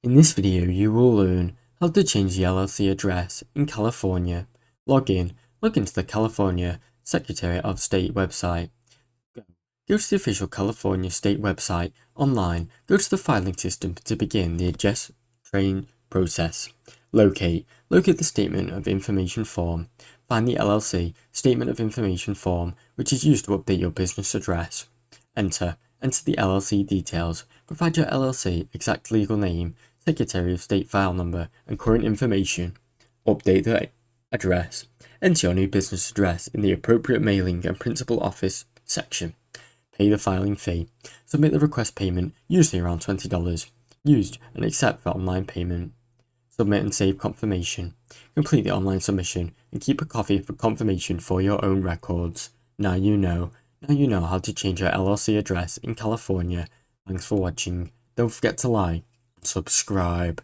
In this video, you will learn how to change the LLC address in California. Log into the California Secretary of State website. Go to the official California State website online. Go to the filing system to begin the address train process. Locate the Statement of Information form. Find the LLC Statement of Information form, which is used to update your business address. Enter the LLC details. Provide your LLC exact legal name, Secretary of State file number, and current information. Update the address. Enter your new business address in the appropriate mailing and principal office section. Pay the filing fee. Submit the request payment, usually around $20. Used and accept for online payment. Submit and save confirmation. Complete the online submission and keep a copy for confirmation for your own records. Now you know how to change your LLC address in California. Thanks for watching. Don't forget to like and subscribe.